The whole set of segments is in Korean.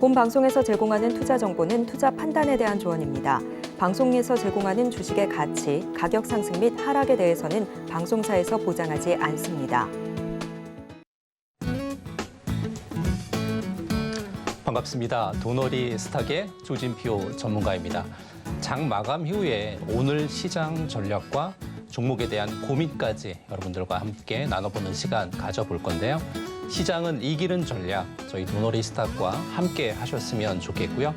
본 방송에서 제공하는 투자 정보는 투자 판단에 대한 조언입니다. 방송에서 제공하는 주식의 가치, 가격 상승 및 하락에 대해서는 방송사에서 보장하지 않습니다. 반갑습니다. 도너리 스탁의 조진표 전문가입니다. 장 마감 이후에 오늘 시장 전략과 종목에 대한 고민까지 여러분들과 함께 나눠보는 시간 가져볼 건데요. 시장은 이기는 전략, 저희 도너리 스탁과 함께 하셨으면 좋겠고요.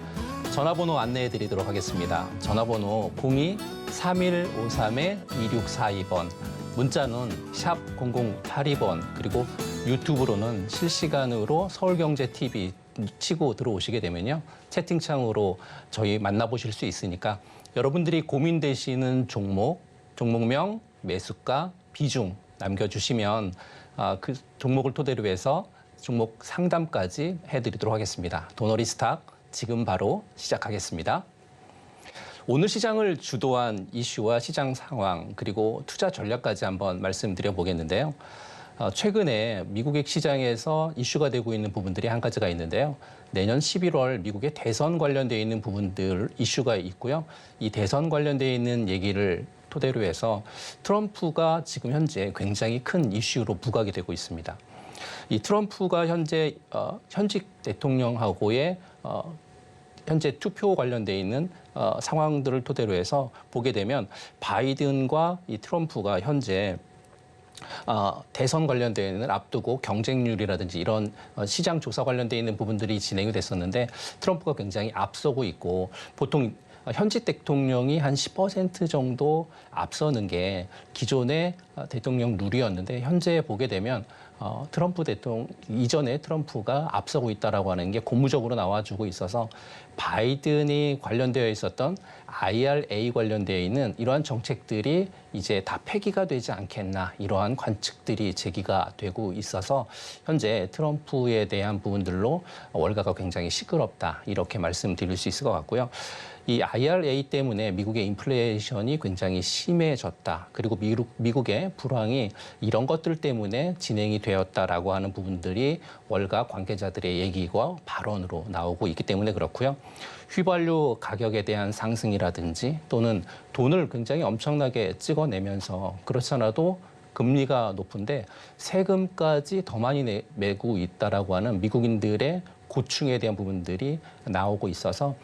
전화번호 안내해 드리도록 하겠습니다. 전화번호 02-3153-2642번, 문자는 샵 0082번, 그리고 유튜브로는 실시간으로 서울경제TV 치고 들어오시게 되면요. 채팅창으로 저희 만나보실 수 있으니까 여러분들이 고민되시는 종목명, 매수가, 비중 남겨주시면 그 종목을 토대로 해서 종목 상담까지 해드리도록 하겠습니다. 도너리 스탁 지금 바로 시작하겠습니다. 오늘 시장을 주도한 이슈와 시장 상황 그리고 투자 전략까지 한번 말씀드려 보겠는데요. 최근에 미국의 시장에서 이슈가 되고 있는 부분들이 한 가지가 있는데요. 내년 11월 미국의 대선 관련되어 있는 부분들 이슈가 있고요. 이 대선 관련되어 있는 얘기를 토대로 해서 트럼프가 지금 현재 굉장히 큰 이슈로 부각이 되고 있습니다. 이 트럼프가 현재 현직 대통령하고의 현재 투표 관련되어 있는 상황들을 토대로 해서 보게 되면 바이든과 이 트럼프가 현재 대선 관련되어 있는 앞두고 경쟁률이라든지 이런 시장 조사 관련되어 있는 부분들이 진행이 됐었는데 트럼프가 굉장히 앞서고 있고 보통 현직 대통령이 한 10% 정도 앞서는 게 기존의 대통령 룰이었는데 현재 보게 되면 트럼프 대통령 이전에 트럼프가 앞서고 있다라고 하는 게 고무적으로 나와주고 있어서 바이든이 관련되어 있었던 IRA 관련되어 있는 이러한 정책들이 이제 다 폐기가 되지 않겠나 이러한 관측들이 제기가 되고 있어서 현재 트럼프에 대한 부분들로 월가가 굉장히 시끄럽다 이렇게 말씀드릴 수 있을 것 같고요. 이 IRA 때문에 미국의 인플레이션이 굉장히 심해졌다. 그리고 미국의 불황이 이런 것들 때문에 진행이 되었다라고 하는 부분들이 월가 관계자들의 얘기와 발언으로 나오고 있기 때문에 그렇고요. 휘발유 가격에 대한 상승이라든지 또는 돈을 굉장히 엄청나게 찍어내면서 그렇지 않아도 금리가 높은데 세금까지 더 많이 내고 있다라고 하는 미국인들의 고충에 대한 부분들이 나오고 있어서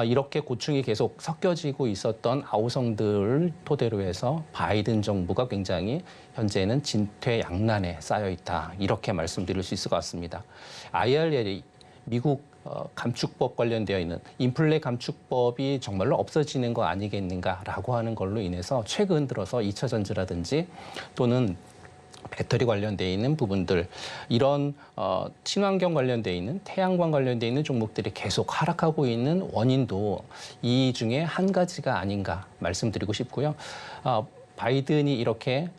이렇게 고충이 계속 섞여지고 있었던 아우성들을 토대로 해서 바이든 정부가 굉장히 현재는 진퇴양난에 쌓여 있다. 이렇게 말씀드릴 수 있을 것 같습니다. IRA, 미국 감축법 관련되어 있는 인플레 감축법이 정말로 없어지는 거 아니겠는가라고 하는 걸로 인해서 최근 들어서 2차 전지라든지 또는 배터리 관련되어 있는 부분들 이런 친환경 관련되어 있는 태양광 관련되어 있는 종목들이 계속 하락하고 있는 원인도 이 중에 한 가지가 아닌가 말씀드리고 싶고요. 바이든이 이렇게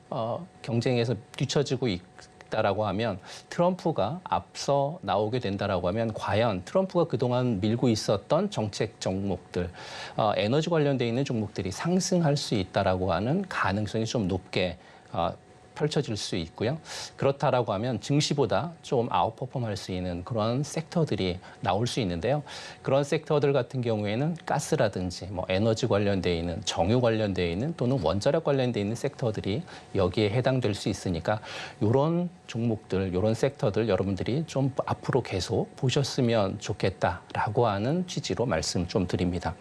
경쟁에서 뒤처지고 있다라고 하면 트럼프가 앞서 나오게 된다라고 하면 과연 트럼프가 그동안 밀고 있었던 정책 종목들 에너지 관련되어 있는 종목들이 상승할 수 있다라고 하는 가능성이 좀 높게 펼쳐질 수 있고요. 그렇다라고 하면 증시보다 좀 아웃퍼폼할 수 있는 그런 섹터들이 나올 수 있는데요. 그런 섹터들 같은 경우에는 가스라든지 뭐 에너지 관련되어 있는 정유 관련되어 있는 또는 원자력 관련되어 있는 섹터들이 여기에 해당될 수 있으니까 이런 종목들, 이런 섹터들 여러분들이 좀 앞으로 계속 보셨으면 좋겠다라고 하는 취지로 말씀 좀 드립니다.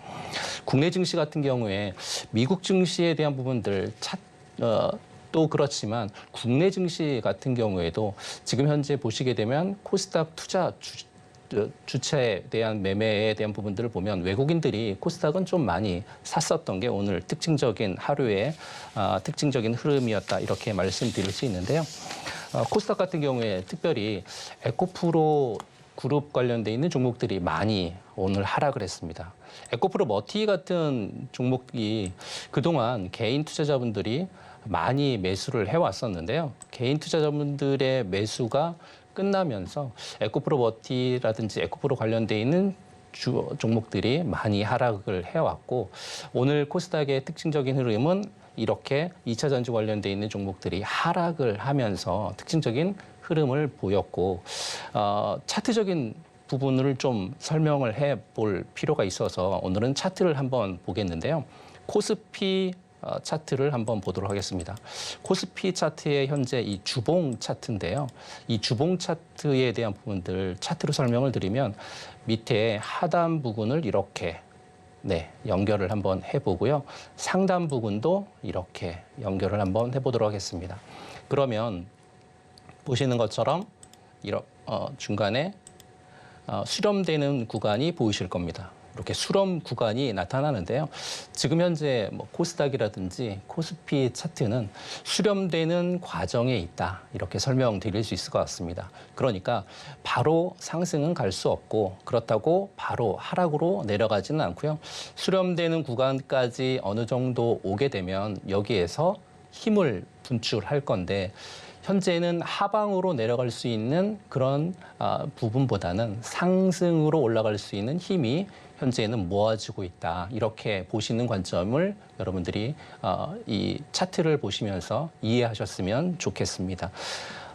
국내 증시 같은 경우에 미국 증시에 대한 부분들 또 그렇지만 국내 증시 같은 경우에도 지금 현재 보시게 되면 코스닥 투자 주체에 대한 매매에 대한 부분들을 보면 외국인들이 코스닥은 좀 많이 샀었던 게 오늘 특징적인 하루의 특징적인 흐름이었다 이렇게 말씀드릴 수 있는데요. 코스닥 같은 경우에 특별히 에코프로 그룹 관련돼 있는 종목들이 많이 오늘 하락을 했습니다. 에코프로 머티 같은 종목이 그동안 개인 투자자분들이 많이 매수를 해왔었는데요. 개인 투자자분들의 매수가 끝나면서 에코프로 머티라든지 에코프로 관련돼 있는 주 종목들이 많이 하락을 해왔고 오늘 코스닥의 특징적인 흐름은 이렇게 2차 전지 관련돼 있는 종목들이 하락을 하면서 특징적인 흐름을 보였고 차트적인 부분을 좀 설명을 해볼 필요가 있어서 오늘은 차트를 한번 보겠는데요. 코스피 차트를 한번 보도록 하겠습니다. 코스피 차트의 현재 이 주봉 차트인데요. 이 주봉 차트에 대한 부분들 차트로 설명을 드리면 밑에 하단 부분을 이렇게 연결을 한번 해보고요. 상단 부분도 이렇게 연결을 한번 해보도록 하겠습니다. 그러면 보시는 것처럼 중간에 수렴되는 구간이 보이실 겁니다. 이렇게 수렴 구간이 나타나는데요. 지금 현재 코스닥이라든지 코스피 차트는 수렴되는 과정에 있다. 이렇게 설명드릴 수 있을 것 같습니다. 그러니까 바로 상승은 갈 수 없고 그렇다고 바로 하락으로 내려가지는 않고요. 수렴되는 구간까지 어느 정도 오게 되면 여기에서 힘을 분출할 건데 현재는 하방으로 내려갈 수 있는 그런 부분보다는 상승으로 올라갈 수 있는 힘이 현재는 모아지고 있다. 이렇게 보시는 관점을 여러분들이 이 차트를 보시면서 이해하셨으면 좋겠습니다.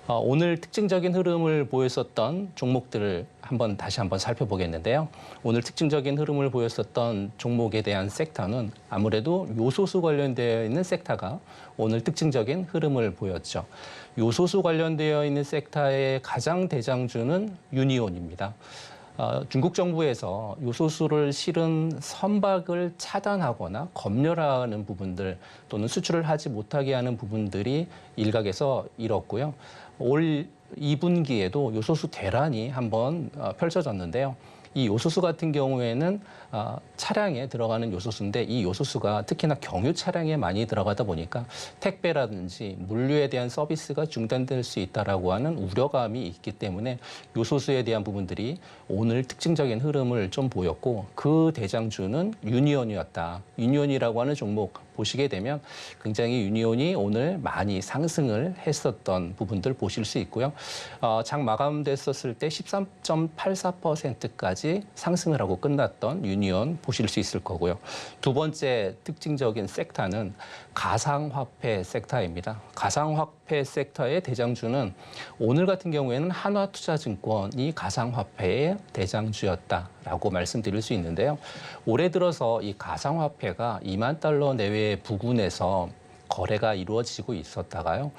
오늘 특징적인 흐름을 보였었던 종목들을 다시 한번 살펴보겠는데요. 오늘 특징적인 흐름을 보였었던 종목에 대한 섹터는 아무래도 요소수 관련되어 있는 섹터가 오늘 특징적인 흐름을 보였죠. 요소수 관련되어 있는 섹터의 가장 대장주는 유니온입니다. 중국 정부에서 요소수를 실은 선박을 차단하거나 검열하는 부분들 또는 수출을 하지 못하게 하는 부분들이 일각에서 일었고요. 올 2분기에도 요소수 대란이 한번 펼쳐졌는데요. 이 요소수 같은 경우에는 차량에 들어가는 요소수인데 이 요소수가 특히나 경유 차량에 많이 들어가다 보니까 택배라든지 물류에 대한 서비스가 중단될 수 있다라고 하는 우려감이 있기 때문에 요소수에 대한 부분들이 오늘 특징적인 흐름을 좀 보였고 그 대장주는 유니온이었다. 유니온이라고 하는 종목 보시게 되면 굉장히 유니온이 오늘 많이 상승을 했었던 부분들 보실 수 있고요. 장 마감됐었을 때 13.84%까지 상승을 하고 끝났던 유니온 보실 수 있을 거고요. 두 번째 특징적인 섹터는 가상화폐 섹터입니다. 가상화폐 섹터의 대장주는 오늘 같은 경우에는 한화투자증권이 가상화폐의 대장주였다라고 말씀드릴 수 있는데요. 올해 들어서 이 가상화폐가 2만 달러 내외의 부근에서 거래가 이루어지고 있었다가요.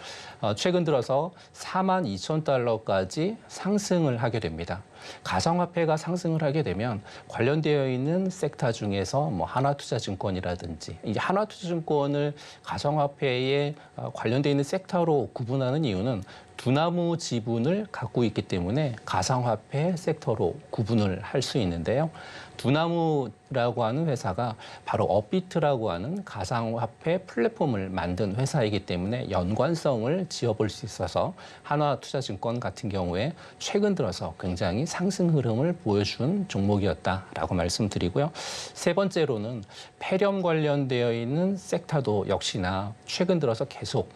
최근 들어서 4만 2천 달러까지 상승을 하게 됩니다. 가상화폐가 상승을 하게 되면 관련되어 있는 섹터 중에서 한화투자증권이라든지 이 한화투자증권을 가상화폐에 관련되어 있는 섹터로 구분하는 이유는 두나무 지분을 갖고 있기 때문에 가상화폐 섹터로 구분을 할 수 있는데요. 두나무라고 하는 회사가 바로 업비트라고 하는 가상화폐 플랫폼을 만든 회사이기 때문에 연관성을 지어볼 수 있어서 한화투자증권 같은 경우에 최근 들어서 굉장히 상승 흐름을 보여준 종목이었다라고 말씀드리고요. 세 번째로는 폐렴 관련되어 있는 섹터도 역시나 최근 들어서 계속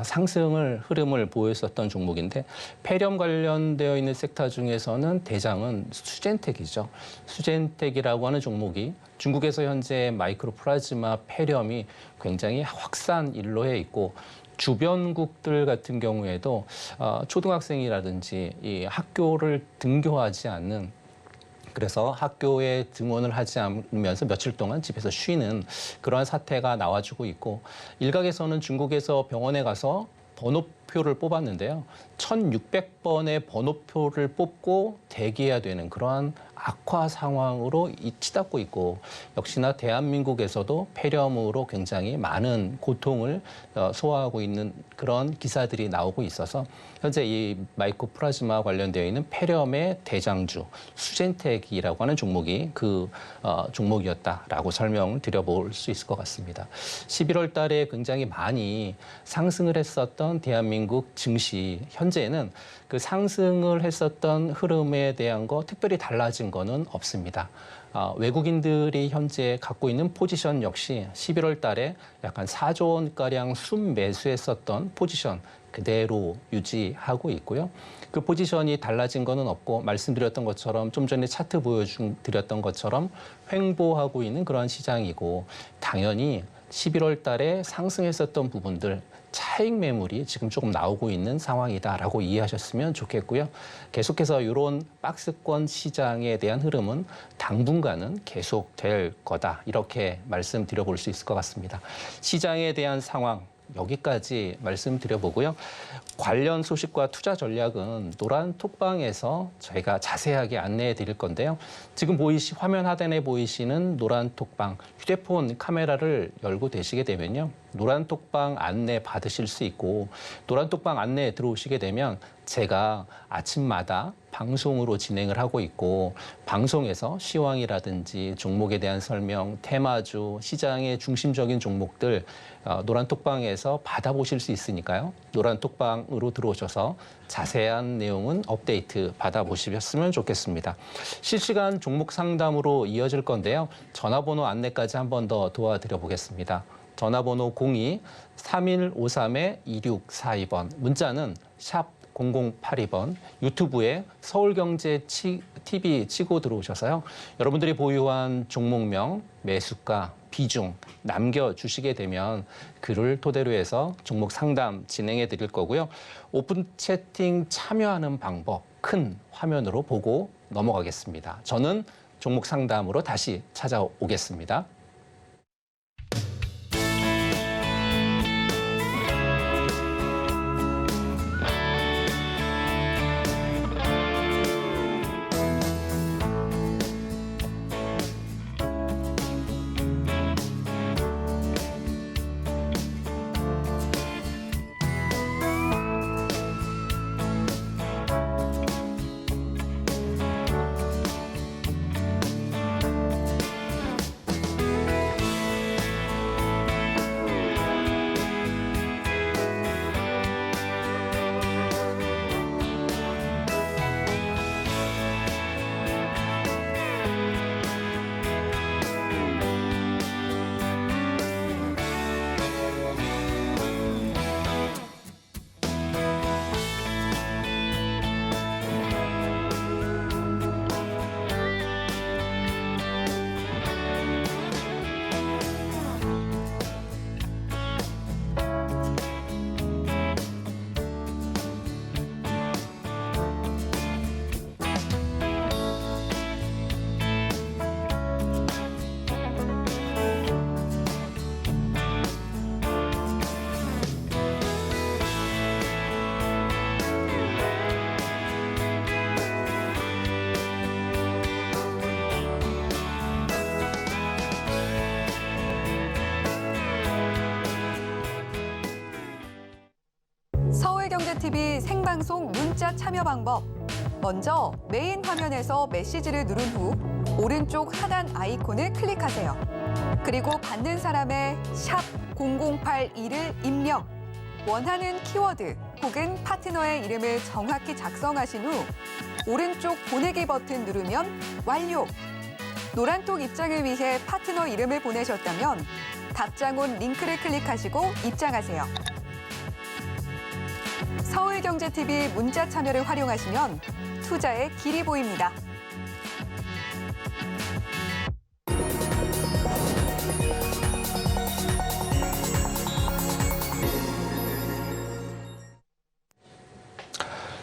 상승을 흐름을 보였었던 종목인데 폐렴 관련되어 있는 섹터 중에서는 대장은 수젠텍이죠. 수젠텍이라고 하는 종목이 중국에서 현재 마이크로 플라즈마 폐렴이 굉장히 확산 일로에 있고 주변국들 같은 경우에도 초등학생이라든지 이 학교를 등교하지 않는 그래서 학교에 등원을 하지 않으면서 며칠 동안 집에서 쉬는 그러한 사태가 나와주고 있고 일각에서는 중국에서 병원에 가서 번호표를 뽑았는데요. 1,600번의 번호표를 뽑고 대기해야 되는 그러한 악화 상황으로 치닫고 있고 역시나 대한민국에서도 폐렴으로 굉장히 많은 고통을 소화하고 있는 그런 기사들이 나오고 있어서 현재 이 마이크로플라즈마 관련되어 있는 폐렴의 대장주 수젠텍이라고 하는 종목이 그 종목이었다라고 설명을 드려볼 수 있을 것 같습니다. 11월 달에 굉장히 많이 상승을 했었던 대한민국 증시 현재는 그 상승을 했었던 흐름에 대한 거 특별히 달라진 거는 없습니다. 외국인들이 현재 갖고 있는 포지션 역시 11월 달에 약간 4조 원가량 순매수했었던 포지션 그대로 유지하고 있고요. 그 포지션이 달라진 거는 없고 말씀드렸던 것처럼 좀 전에 차트 보여드렸던 것처럼 횡보하고 있는 그런 시장이고 당연히 11월 달에 상승했었던 부분들 차익 매물이 지금 조금 나오고 있는 상황이다라고 이해하셨으면 좋겠고요. 계속해서 이런 박스권 시장에 대한 흐름은 당분간은 계속될 거다. 이렇게 말씀드려볼 수 있을 것 같습니다. 시장에 대한 상황 여기까지 말씀드려보고요. 관련 소식과 투자 전략은 노란 톡방에서 저희가 자세하게 안내해 드릴 건데요. 지금 화면 하단에 보이시는 노란 톡방, 휴대폰 카메라를 열고 되시게 되면요. 노란 톡방 안내 받으실 수 있고 노란 톡방 안내에 들어오시게 되면 제가 아침마다 방송으로 진행을 하고 있고 방송에서 시황이라든지 종목에 대한 설명, 테마주, 시장의 중심적인 종목들 노란 톡방에서 받아보실 수 있으니까요. 노란 톡방으로 들어오셔서 자세한 내용은 업데이트 받아보셨으면 좋겠습니다. 실시간 종목 상담으로 이어질 건데요. 전화번호 안내까지 한 번 더 도와드려 보겠습니다. 전화번호 02-3153-2642번, 문자는 샵 0082번, 유튜브에 서울경제 TV 치고 들어오셔서요. 여러분들이 보유한 종목명, 매수가, 비중 남겨주시게 되면 글을 토대로 해서 종목 상담 진행해 드릴 거고요. 오픈 채팅 참여하는 방법 큰 화면으로 보고 넘어가겠습니다. 저는 종목 상담으로 다시 찾아오겠습니다. 서울경제TV 생방송 문자 참여 방법. 먼저 메인 화면에서 메시지를 누른 후 오른쪽 하단 아이콘을 클릭하세요. 그리고 받는 사람의 샵 0082를 입력. 원하는 키워드 혹은 파트너의 이름을 정확히 작성하신 후 오른쪽 보내기 버튼 누르면 완료. 노란톡 입장을 위해 파트너 이름을 보내셨다면 답장 온 링크를 클릭하시고 입장하세요. 서울경제TV 문자 참여를 활용하시면 투자의 길이 보입니다.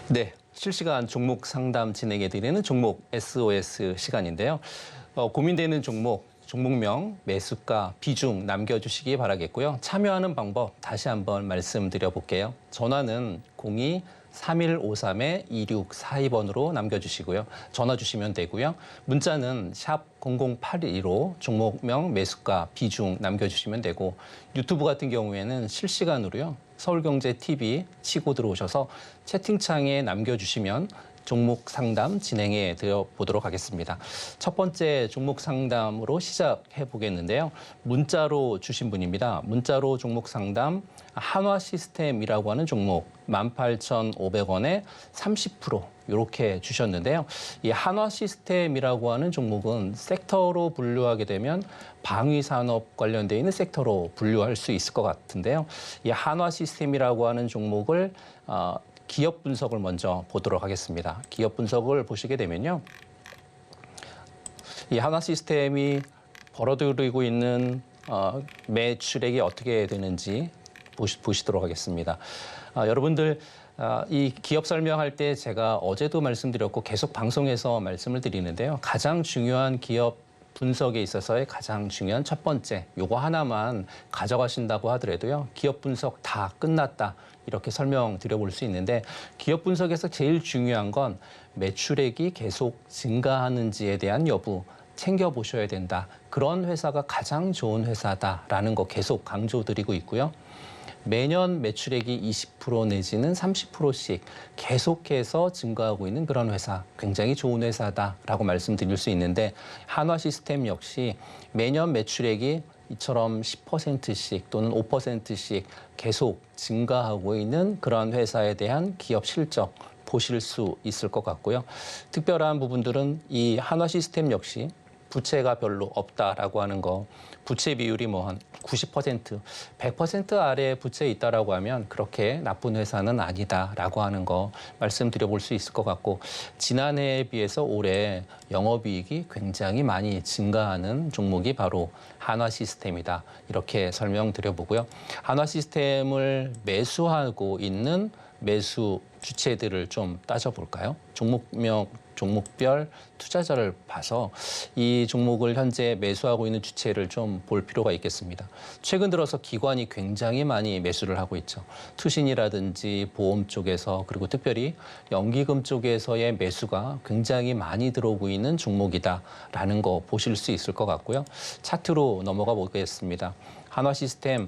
네, 실시간 종목 상담 진행해드리는 종목 SOS 시간인데요. 고민되는 종목명, 매수가, 비중 남겨주시기 바라겠고요. 참여하는 방법 다시 한번 말씀드려 볼게요. 전화는 02-3153-2642번으로 남겨주시고요. 전화 주시면 되고요. 문자는 샵 0082로 종목명, 매수가, 비중 남겨주시면 되고 유튜브 같은 경우에는 실시간으로요. 서울경제TV 치고 들어오셔서 채팅창에 남겨주시면 종목 상담 진행해 보도록 하겠습니다. 첫 번째 종목 상담으로 시작해 보겠는데요. 문자로 주신 분입니다. 문자로 종목 상담 한화 시스템이라고 하는 종목 18,500원에 30% 이렇게 주셨는데요. 이 한화 시스템이라고 하는 종목은 섹터로 분류하게 되면 방위 산업 관련돼 있는 섹터로 분류할 수 있을 것 같은데요. 이 한화 시스템이라고 하는 종목을 기업 분석을 먼저 보도록 하겠습니다. 기업 분석을 보시게 되면요. 이 한화 시스템이 벌어들이고 있는 매출액이 어떻게 되는지 보시도록 하겠습니다. 여러분들 이 기업 설명할 때 제가 어제도 말씀드렸고 계속 방송에서 말씀을 드리는데요. 가장 중요한 기업 분석에 있어서의 가장 중요한 첫 번째, 요거 하나만 가져가신다고 하더라도요. 기업 분석 다 끝났다. 이렇게 설명드려볼 수 있는데 기업 분석에서 제일 중요한 건 매출액이 계속 증가하는지에 대한 여부 챙겨보셔야 된다. 그런 회사가 가장 좋은 회사다라는 거 계속 강조드리고 있고요. 매년 매출액이 20% 내지는 30%씩 계속해서 증가하고 있는 그런 회사, 굉장히 좋은 회사다라고 말씀드릴 수 있는데 한화시스템 역시 매년 매출액이 이처럼 10%씩 또는 5%씩 계속 증가하고 있는 그런 회사에 대한 기업 실적 보실 수 있을 것 같고요. 특별한 부분들은 이 한화시스템 역시 부채가 별로 없다라고 하는 거, 부채 비율이 뭐 한 90%, 100% 아래에 부채 있다라고 하면 그렇게 나쁜 회사는 아니다라고 하는 거 말씀드려볼 수 있을 것 같고 지난해에 비해서 올해 영업이익이 굉장히 많이 증가하는 종목이 바로 한화시스템이다. 이렇게 설명드려보고요. 한화시스템을 매수하고 있는 매수 주체들을 좀 따져볼까요? 종목별 투자자를 봐서 이 종목을 현재 매수하고 있는 주체를 좀 볼 필요가 있겠습니다. 최근 들어서 기관이 굉장히 많이 매수를 하고 있죠. 투신이라든지 보험 쪽에서 그리고 특별히 연기금 쪽에서의 매수가 굉장히 많이 들어오고 있는 종목이다라는 거 보실 수 있을 것 같고요. 차트로 넘어가 보겠습니다. 한화시스템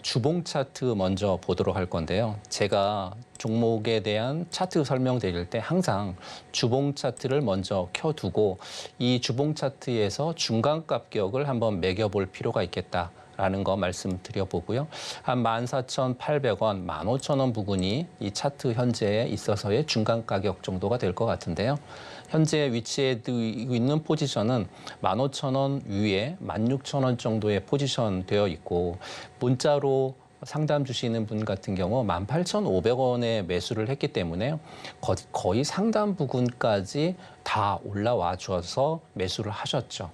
주봉 차트 먼저 보도록 할 건데요. 제가 종목에 대한 차트 설명드릴 때 항상 주봉 차트를 먼저 켜두고 이 주봉 차트에서 중간 가격을 한번 매겨볼 필요가 있겠다라는 거 말씀드려보고요. 한 14,800원, 15,000원 부근이 이 차트 현재에 있어서의 중간 가격 정도가 될 것 같은데요. 현재 위치해 있는 포지션은 15,000원 위에 16,000원 정도의 포지션 되어 있고 문자로 상담 주시는 분 같은 경우 18,500원에 매수를 했기 때문에 거의 상담 부근까지 다 올라와 줘서 매수를 하셨죠.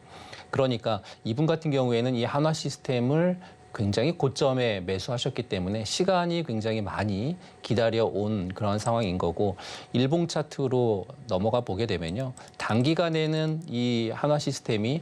그러니까 이분 같은 경우에는 이 한화시스템을 굉장히 고점에 매수하셨기 때문에 시간이 굉장히 많이 기다려온 그런 상황인 거고 일봉 차트로 넘어가 보게 되면요. 단기간에는 이 한화시스템이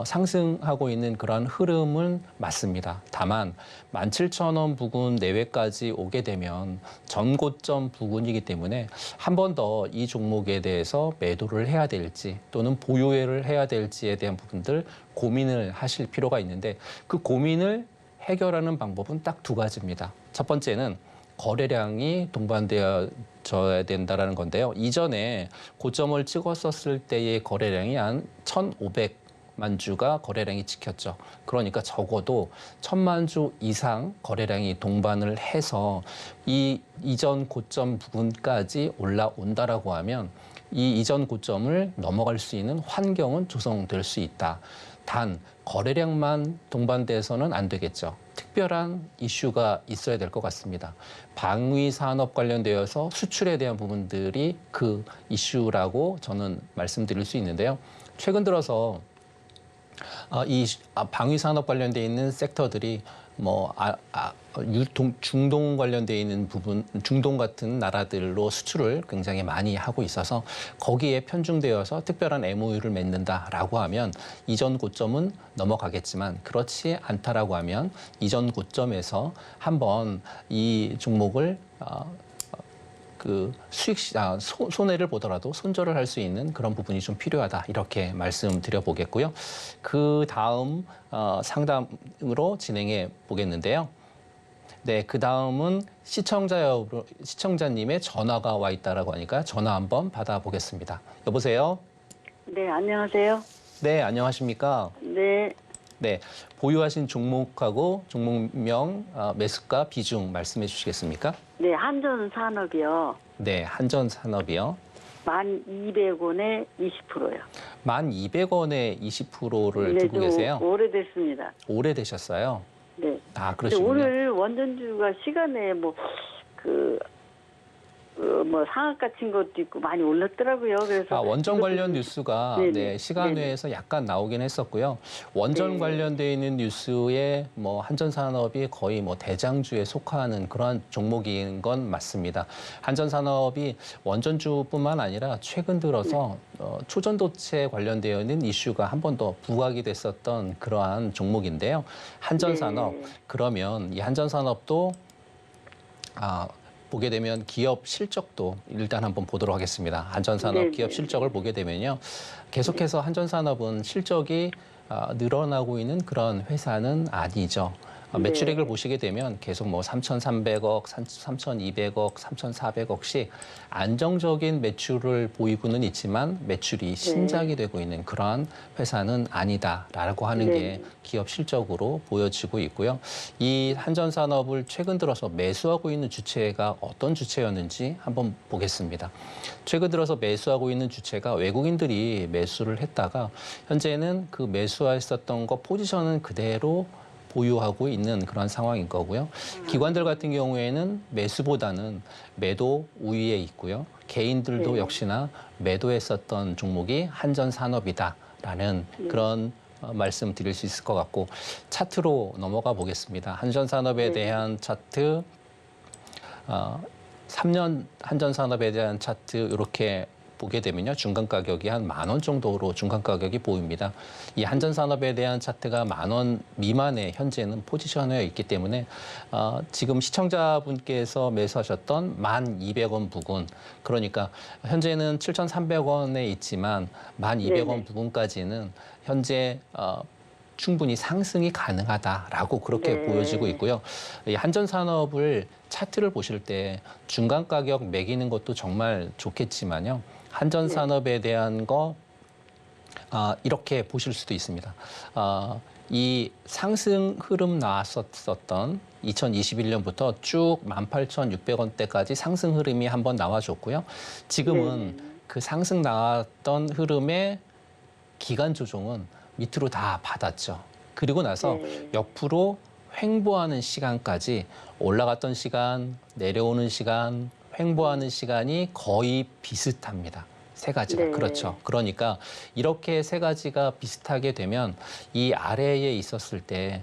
상승하고 있는 그런 흐름은 맞습니다. 다만 17,000원 부근 내외까지 오게 되면 전고점 부근이기 때문에 한 번 더 이 종목에 대해서 매도를 해야 될지 또는 보유를 해야 될지에 대한 부분들 고민을 하실 필요가 있는데 그 고민을 해결하는 방법은 딱 두 가지입니다. 첫 번째는 거래량이 동반되어져야 된다는 건데요. 이전에 고점을 찍었었을 때의 거래량이 한 1,500만 주가 거래량이 찍혔죠. 그러니까 적어도 1,000만 주 이상 거래량이 동반을 해서 이 이전 고점 부분까지 올라온다라고 하면 이 이전 고점을 넘어갈 수 있는 환경은 조성될 수 있다. 단 거래량만 동반돼서는 안 되겠죠. 특별한 이슈가 있어야 될 것 같습니다. 방위 산업 관련되어서 수출에 대한 부분들이 그 이슈라고 저는 말씀드릴 수 있는데요. 최근 들어서 이 방위 산업 관련돼 있는 섹터들이 뭐 중동 관련돼 있는 부분, 중동 같은 나라들로 수출을 굉장히 많이 하고 있어서 거기에 편중되어서 특별한 MOU를 맺는다라고 하면 이전 고점은 넘어가겠지만 그렇지 않다라고 하면 이전 고점에서 한번 이 종목을 그 손해를 보더라도 손절을 할 수 있는 그런 부분이 좀 필요하다 이렇게 말씀드려 보겠고요. 그 다음 상담으로 진행해 보겠는데요. 네, 그 다음은 시청자님의 전화가 와 있다라고 하니까 전화 한번 받아보겠습니다. 여보세요. 네, 안녕하세요. 네, 안녕하십니까? 네, 네, 보유하신 종목하고 종목명, 매수가 비중 말씀해 주시겠습니까? 네, 한전산업이요. 네, 한전산업이요. 1,200원에 20%요. 1,200원에 20%를 네, 두고 좀 계세요? 오래됐습니다. 오래되셨어요? 네. 아, 근데 그러시군요. 오늘 원전주가 시간에 뭐 상한가 친 것도 있고 많이 올랐더라고요. 그래서 원전 관련 뉴스가 네네. 네, 시간외에서 약간 나오긴 했었고요. 원전 네. 관련돼 있는 뉴스에 뭐 한전산업이 거의 뭐 대장주에 속하는 그러한 종목인 건 맞습니다. 한전산업이 원전주뿐만 아니라 최근 들어서 초전도체 관련되어 있는 이슈가 한 번 더 부각이 됐었던 그러한 종목인데요. 한전산업 네. 그러면 이 한전산업도 보게 되면 기업 실적도 일단 한번 보도록 하겠습니다. 한전산업 네, 기업 네, 실적을 보게 되면요. 계속해서 한전산업은 실적이 늘어나고 있는 그런 회사는 아니죠. 매출액을 네. 보시게 되면 계속 뭐 3,300억, 3,200억, 3,400억씩 안정적인 매출을 보이고는 있지만 매출이 신작이 되고 있는 그러한 회사는 아니다라고 하는 네. 게 기업 실적으로 보여지고 있고요. 이 한전산업을 최근 들어서 매수하고 있는 주체가 어떤 주체였는지 한번 보겠습니다. 최근 들어서 매수하고 있는 주체가 외국인들이 매수를 했다가 현재는 그 매수했었던 거 포지션은 그대로 보유하고 있는 그런 상황인 거고요. 기관들 같은 경우에는 매수보다는 매도 우위에 있고요. 개인들도 네. 역시나 매도했었던 종목이 한전산업이다라는 그런 말씀 드릴 수 있을 것 같고 차트로 넘어가 보겠습니다. 한전산업에 네. 대한 차트, 3년 한전산업에 대한 차트 이렇게 보게 되면요. 중간 가격이 한 10,000원 정도로 중간 가격이 보입니다. 이 한전산업에 대한 차트가 10,000원 미만에 현재는 포지션되어 있기 때문에 지금 시청자분께서 매수하셨던 1,200원 부근, 그러니까 현재는 7,300원에 있지만 1,200원 네네. 부근까지는 현재 충분히 상승이 가능하다라고 그렇게 네. 보여지고 있고요. 이 한전산업을 차트를 보실 때 중간 가격 매기는 것도 정말 좋겠지만요. 한전산업에 대한 거 이렇게 보실 수도 있습니다. 이 상승 흐름 나왔었던 2021년부터 쭉 18,600원대까지 상승 흐름이 한번 나와줬고요. 지금은 그 상승 나왔던 흐름의 기간 조정은 밑으로 다 받았죠. 그리고 나서 네. 옆으로 횡보하는 시간까지 올라갔던 시간, 내려오는 시간, 횡보하는 시간이 거의 비슷합니다. 세 가지가. 네. 그렇죠. 그러니까 이렇게 세 가지가 비슷하게 되면 이 아래에 있었을 때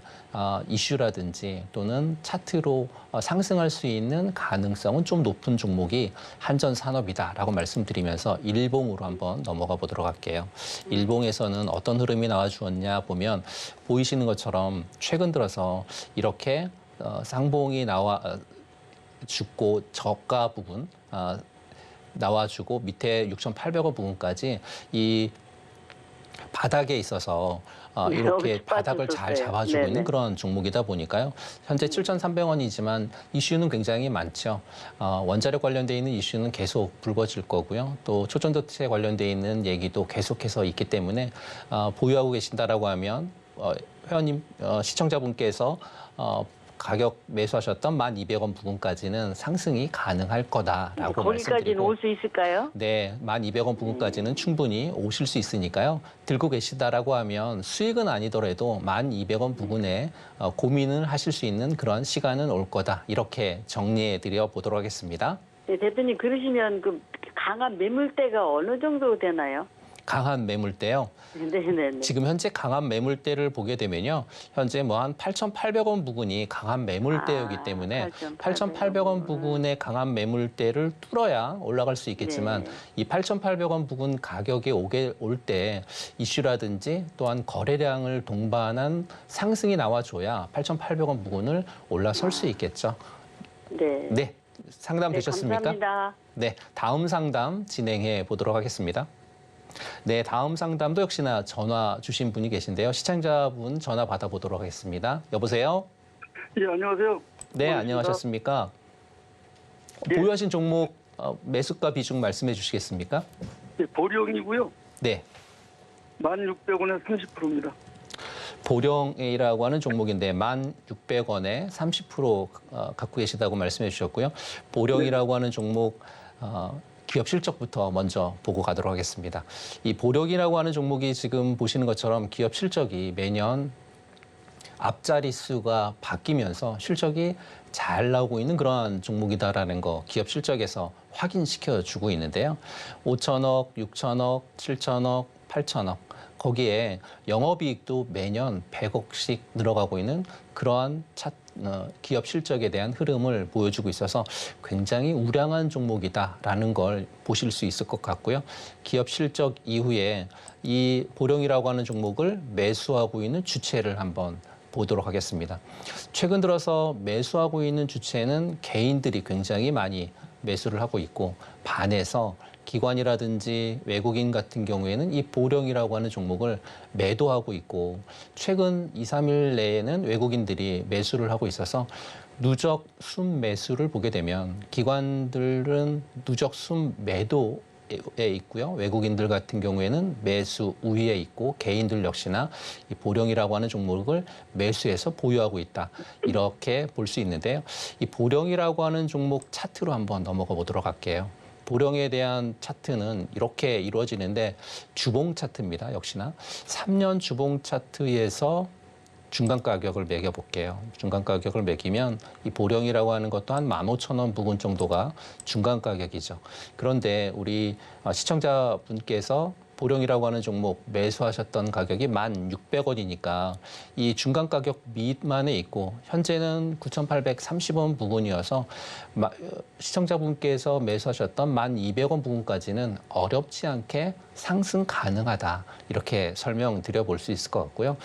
이슈라든지 또는 차트로 상승할 수 있는 가능성은 좀 높은 종목이 한전산업이다라고 말씀드리면서 일봉으로 한번 넘어가 보도록 할게요. 일봉에서는 어떤 흐름이 나와주었냐 보면 보이시는 것처럼 최근 들어서 이렇게 상봉이 나와 죽고 저가 부분 나와주고 밑에 6,800원 부분까지 이 바닥에 있어서 이렇게 여기 바닥을 잘 빠졌었어요. 잡아주고 네네. 있는 그런 종목이다 보니까요. 현재 7,300원이지만 이슈는 굉장히 많죠. 원자력 관련돼 있는 이슈는 계속 불거질 거고요. 또 초전도체 관련돼 있는 얘기도 계속해서 있기 때문에 보유하고 계신다라고 하면 회원님 시청자분께서 가격 매수하셨던 1,200원 부분까지는 상승이 가능할 거다라고 거기까지는 말씀드리고 올 수 있을까요? 네, 1,200원 부분까지는 충분히 오실 수 있으니까요. 들고 계시다라고 하면 수익은 아니더라도 1,200원 부분에 고민을 하실 수 있는 그런 시간은 올 거다. 이렇게 정리해 드려 보도록 하겠습니다. 네, 대표님 그러시면 그 강한 매물대가 어느 정도 되나요? 강한 매물대요. 네네네. 지금 현재 강한 매물대를 보게 되면요. 현재 뭐 한 8,800원 부근이 강한 매물대이기 때문에 8,800원 부근의 강한 매물대를 뚫어야 올라갈 수 있겠지만 네. 이 8,800원 부근 가격이 올 때 이슈라든지 또한 거래량을 동반한 상승이 나와줘야 8,800원 부근을 올라설 수 있겠죠. 네. 네, 상담 네, 되셨습니까? 감사합니다. 네, 다음 상담 진행해 보도록 하겠습니다. 네, 다음 상담도 역시나 전화 주신 분이 계신데요. 시청자분 전화 받아보도록 하겠습니다. 여보세요? 예, 안녕하세요. 네, 고맙습니다. 안녕하셨습니까? 예. 보유하신 종목 매수가 비중 말씀해 주시겠습니까? 예, 보령이고요. 네, 1,600원에 30%입니다. 보령이라고 하는 종목인데 1,600원에 30% 갖고 계시다고 말씀해 주셨고요. 보령이라고 하는 종목 기업 실적부터 먼저 보고 가도록 하겠습니다. 이 보령이라고 하는 종목이 지금 보시는 것처럼 기업 실적이 매년 앞자리 수가 바뀌면서 실적이 잘 나오고 있는 그러한 종목이다라는 거 기업 실적에서 확인시켜 주고 있는데요. 5천억, 6천억, 7천억, 8천억 거기에 영업이익도 매년 100억씩 늘어가고 있는 그러한 기업 실적에 대한 흐름을 보여주고 있어서 굉장히 우량한 종목이다라는 걸 보실 수 있을 것 같고요. 기업 실적 이후에 이 보령이라고 하는 종목을 매수하고 있는 주체를 한번 보도록 하겠습니다. 최근 들어서 매수하고 있는 주체는 개인들이 굉장히 많이 매수를 하고 있고 반해서 기관이라든지 외국인 같은 경우에는 이 보령이라고 하는 종목을 매도하고 있고 최근 2, 3일 내에는 외국인들이 매수를 하고 있어서 누적 순매수를 보게 되면 기관들은 누적 순매도에 있고요. 외국인들 같은 경우에는 매수 우위에 있고 개인들 역시나 이 보령이라고 하는 종목을 매수해서 보유하고 있다. 이렇게 볼 수 있는데요. 이 보령이라고 하는 종목 차트로 한번 넘어가 보도록 할게요. 보령에 대한 차트는 이렇게 이루어지는데 주봉 차트입니다. 역시나 3년 주봉 차트에서 중간 가격을 매겨볼게요. 중간 가격을 매기면 이 보령이라고 하는 것도 한 15,000원 부근 정도가 중간 가격이죠. 그런데 우리 시청자분께서 보령이라고 하는 종목 매수하셨던 가격이 1,600원이니까 이 중간 가격 밑만에 있고 현재는 9,830원 부근이어서 시청자분께서 매수하셨던 1,200원 부근까지는 어렵지 않게 상승 가능하다. 이렇게 설명드려 볼 수 있을 것 같고요.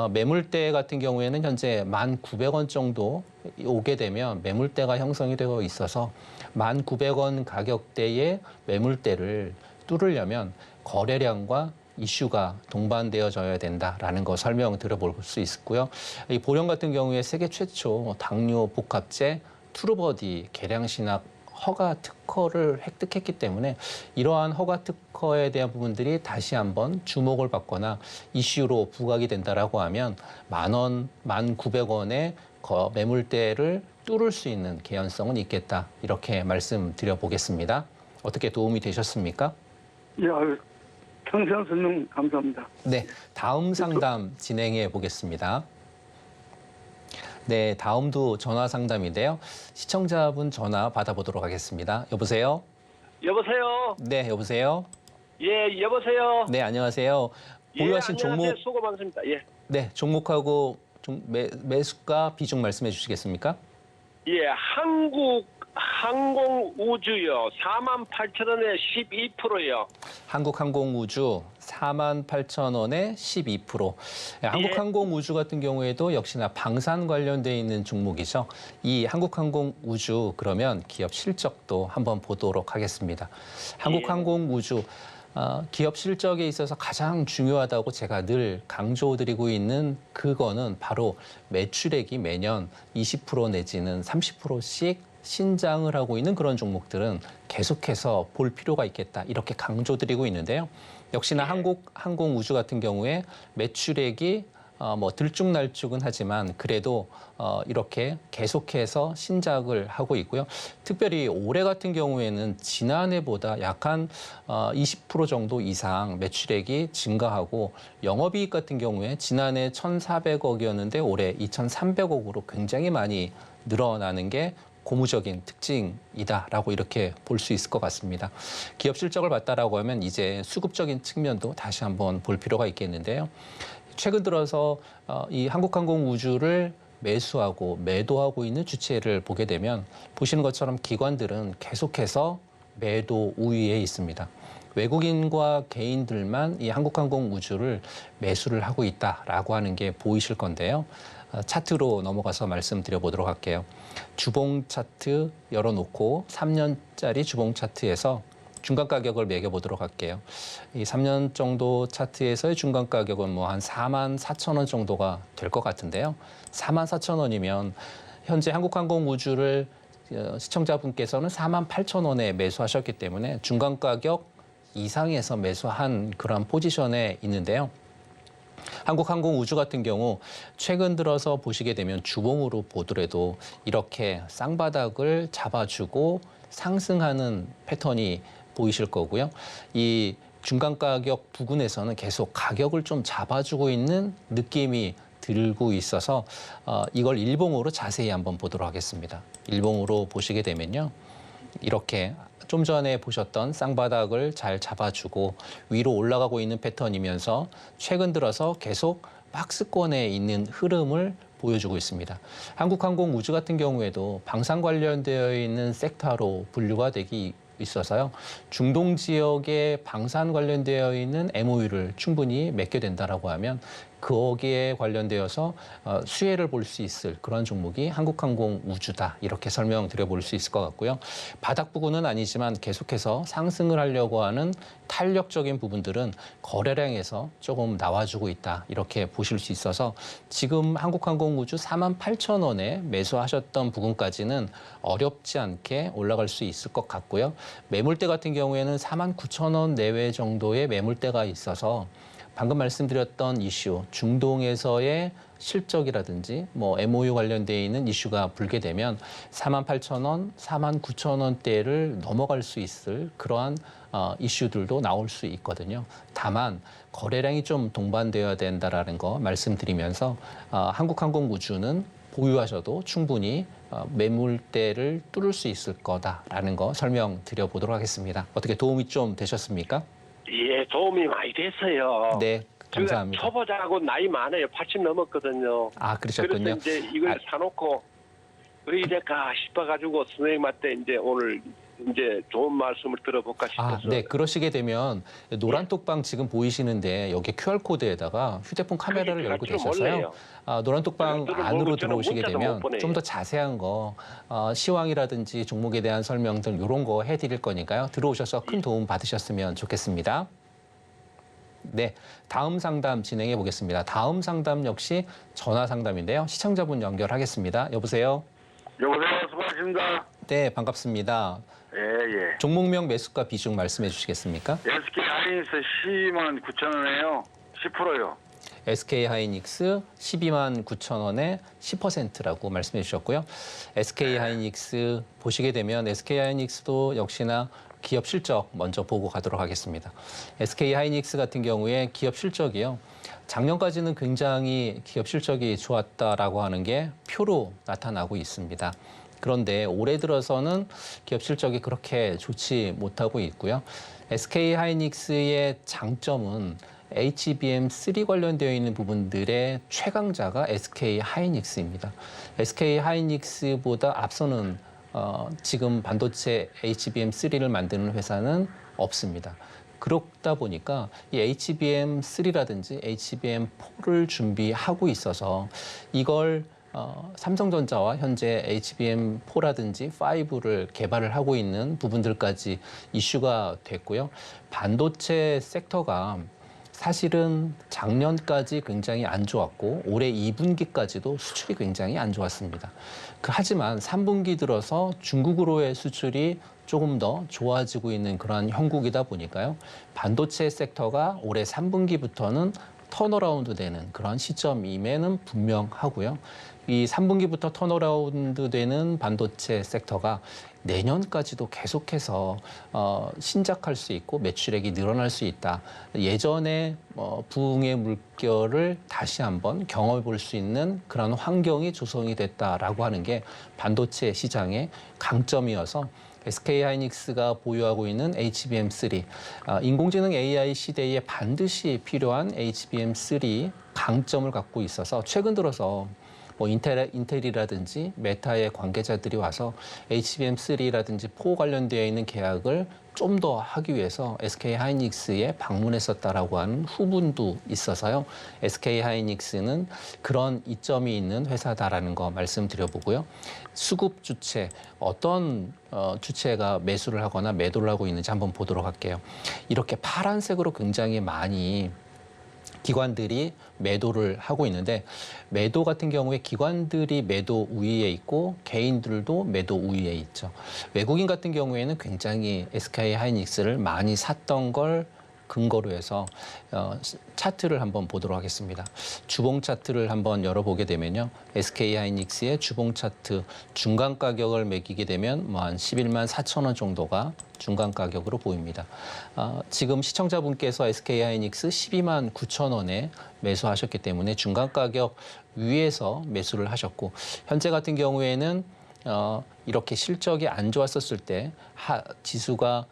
매물대 같은 경우에는 현재 1,900원 정도 오게 되면 매물대가 형성이 되어 있어서 1,900원 가격대의 매물대를 뚫으려면 거래량과 이슈가 동반되어져야 된다라는 거 설명드려볼 수 있고요. 이 보령 같은 경우에 세계 최초 당뇨 복합제 투르버디 개량 신약 허가 특허를 획득했기 때문에 이러한 허가 특허에 대한 부분들이 다시 한번 주목을 받거나 이슈로 부각이 된다라고 하면 10,000원, 1,900원의 매물대를 뚫을 수 있는 개연성은 있겠다. 이렇게 말씀드려 보겠습니다. 어떻게 도움이 되셨습니까? 예, 상세한 설명 감사합니다. 네, 다음 상담 진행해 보겠습니다. 네, 다음도 전화 상담인데요. 시청자분 전화 받아보도록 하겠습니다. 여보세요? 여보세요? 네, 여보세요? 예, 여보세요? 네, 안녕하세요. 보유하신 예, 안녕하세요. 종목, 수고 많습니다. 예. 네, 종목하고 매수가 비중 말씀해 주시겠습니까? 예, 한국 항공우주요. 48,000원에 12%요. 한국항공우주 48,000원에 12%. 한국항공우주 같은 경우에도 역시나 방산 관련돼 있는 종목이죠. 이 한국항공우주 그러면 기업 실적도 한번 보도록 하겠습니다. 한국항공우주 기업 실적에 있어서 가장 중요하다고 제가 늘 강조드리고 있는 그거는 바로 매출액이 매년 20% 내지는 30%씩 신장을 하고 있는 그런 종목들은 계속해서 볼 필요가 있겠다. 이렇게 강조드리고 있는데요. 역시나 한국항공우주 같은 경우에 매출액이 들쭉날쭉은 하지만 그래도 이렇게 계속해서 신작을 하고 있고요. 특별히 올해 같은 경우에는 지난해보다 약 한 20% 정도 이상 매출액이 증가하고 영업이익 같은 경우에 지난해 1,400억이었는데 올해 2,300억으로 굉장히 많이 늘어나는 게 고무적인 특징이다라고 이렇게 볼 수 있을 것 같습니다. 기업 실적을 봤다라고 하면 이제 수급적인 측면도 다시 한번 볼 필요가 있겠는데요. 최근 들어서 이 한국항공우주를 매수하고 매도하고 있는 주체를 보게 되면 보시는 것처럼 기관들은 계속해서 매도 우위에 있습니다. 외국인과 개인들만 이 한국항공우주를 매수를 하고 있다라고 하는 게 보이실 건데요. 차트로 넘어가서 말씀드려 보도록 할게요. 주봉 차트 열어놓고 3년짜리 주봉 차트에서 중간 가격을 매겨보도록 할게요. 이 3년 정도 차트에서의 중간 가격은 뭐 한 44,000원 정도가 될 것 같은데요. 44,000원이면 현재 한국항공우주를 시청자분께서는 48,000원에 매수하셨기 때문에 중간 가격 이상에서 매수한 그런 포지션에 있는데요. 한국항공우주 같은 경우 최근 들어서 보시게 되면 주봉으로 보더라도 이렇게 쌍바닥을 잡아주고 상승하는 패턴이 보이실 거고요. 이 중간 가격 부근에서는 계속 가격을 좀 잡아주고 있는 느낌이 들고 있어서 이걸 일봉으로 자세히 한번 보도록 하겠습니다. 일봉으로 보시게 되면요. 이렇게 좀 전에 보셨던 쌍바닥을 잘 잡아주고 위로 올라가고 있는 패턴이면서 최근 들어서 계속 박스권에 있는 흐름을 보여주고 있습니다. 한국항공우주 같은 경우에도 방산 관련되어 있는 섹터로 분류가 되기 있어서요. 중동 지역에 방산 관련되어 있는 MOU를 충분히 맺게 된다라고 하면 거기에 관련되어서 수혜를 볼 수 있을 그런 종목이 한국항공우주다 이렇게 설명드려 볼 수 있을 것 같고요. 바닥 부근은 아니지만 계속해서 상승을 하려고 하는 탄력적인 부분들은 거래량에서 조금 나와주고 있다 이렇게 보실 수 있어서 지금 한국항공우주 48,000원에 매수하셨던 부분까지는 어렵지 않게 올라갈 수 있을 것 같고요. 매물대 같은 경우에는 49,000원 내외 정도의 매물대가 있어서 방금 말씀드렸던 이슈, 중동에서의 실적이라든지 뭐 MOU 관련되어 있는 이슈가 불게 되면 48,000원, 49,000원대를 넘어갈 수 있을 그러한 이슈들도 나올 수 있거든요. 다만 거래량이 좀 동반되어야 된다라는 거 말씀드리면서 한국항공우주는 보유하셔도 충분히 매물대를 뚫을 수 있을 거다라는 거 설명드려 보도록 하겠습니다. 어떻게 도움이 좀 되셨습니까? 예, 도움이 많이 됐어요. 네, 감사합니다. 제가 초보자하고 나이 많아요. 80 넘었거든요. 아, 그러셨군요. 그래서 이제 이걸 사놓고 왜 이럴까 싶어가지고 선생님한테 이제 오늘 이제 좋은 말씀을 들어볼까 싶어서. 네, 그러시게 되면 노란 톡방 지금 보이시는데 여기 QR코드에다가 휴대폰 카메라를 열고 계셔서요. 노란 톡방 안으로 들어오시게 되면 좀 더 자세한 거, 시황이라든지 종목에 대한 설명들 이런 거 해드릴 거니까요. 들어오셔서 큰 도움 받으셨으면 좋겠습니다. 네, 다음 상담 진행해 보겠습니다. 다음 상담 역시 전화 상담인데요. 시청자분 연결하겠습니다. 여보세요? 여보세요. 수고하십니다. 네, 반갑습니다. 예. 종목명 매수가 비중 말씀해 주시겠습니까? SK 하이닉스 12만 9천 원에요. 10%요. SK 하이닉스 12만 9천 원에 10%라고 말씀해 주셨고요. SK 하이닉스 보시게 되면 SK 하이닉스도 역시나 기업 실적 먼저 보고 가도록 하겠습니다. SK 하이닉스 같은 경우에 기업 실적이요. 작년까지는 굉장히 기업 실적이 좋았다라고 하는 게 표로 나타나고 있습니다. 그런데 올해 들어서는 기업 실적이 그렇게 좋지 못하고 있고요. SK 하이닉스의 장점은 HBM3 관련되어 있는 부분들의 최강자가 SK 하이닉스입니다. SK 하이닉스보다 앞서는 지금 반도체 HBM3를 만드는 회사는 없습니다. 그렇다 보니까 이 HBM3라든지 HBM4를 준비하고 있어서 이걸 삼성전자와 현재 HBM4라든지 5를 개발을 하고 있는 부분들까지 이슈가 됐고요. 반도체 섹터가 사실은 작년까지 굉장히 안 좋았고 올해 2분기까지도 수출이 굉장히 안 좋았습니다. 하지만 3분기 들어서 중국으로의 수출이 조금 더 좋아지고 있는 그러한 형국이다 보니까요. 반도체 섹터가 올해 3분기부터는 턴어라운드 되는 그런 시점임에는 분명하고요. 이 3분기부터 턴어라운드 되는 반도체 섹터가 내년까지도 계속해서 신작할 수 있고 매출액이 늘어날 수 있다. 예전에 부흥의 물결을 다시 한번 경험해 볼 수 있는 그런 환경이 조성이 됐다라고 하는 게 반도체 시장의 강점이어서 SK 하이닉스가 보유하고 있는 HBM3, 인공지능 AI 시대에 반드시 필요한 HBM3 강점을 갖고 있어서 최근 들어서 뭐 인텔이라든지 메타의 관계자들이 와서 HBM3라든지 4 관련되어 있는 계약을 좀 더 하기 위해서 SK 하이닉스에 방문했었다라고 하는 후문도 있어서요. SK 하이닉스는 그런 이점이 있는 회사다라는 거 말씀드려보고요. 수급 주체, 어떤 주체가 매수를 하거나 매도를 하고 있는지 한번 보도록 할게요. 이렇게 파란색으로 굉장히 많이 기관들이 매도를 하고 있는데 매도 같은 경우에 기관들이 매도 우위에 있고 개인들도 매도 우위에 있죠. 외국인 같은 경우에는 굉장히 SK 하이닉스를 많이 샀던 걸 근거로 해서 차트를 한번 보도록 하겠습니다. 주봉 차트를 한번 열어보게 되면요. SK하이닉스의 주봉 차트 중간 가격을 매기게 되면 뭐 한 11만 4천 원 정도가 중간 가격으로 보입니다. 지금 시청자분께서 SK하이닉스 12만 9천 원에 매수하셨기 때문에 중간 가격 위에서 매수를 하셨고, 현재 같은 경우에는 이렇게 실적이 안 좋았었을 때 지수가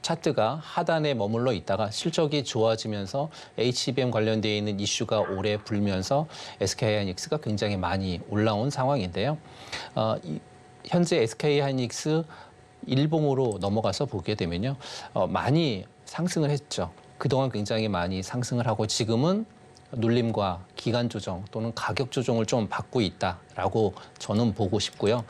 차트가 하단에 머물러 있다가 실적이 좋아지면서 HBM 관련되어 있는 이슈가 오래 불면서 SK하이닉스가 굉장히 많이 올라온 상황인데요. 현재 SK하이닉스 일봉으로 넘어가서 보게 되면요. 많이 상승을 했죠. 그동안 굉장히 많이 상승을 하고 지금은 눌림과 기간 조정 또는 가격 조정을 좀 받고 있다라고 저는 보고 싶고요.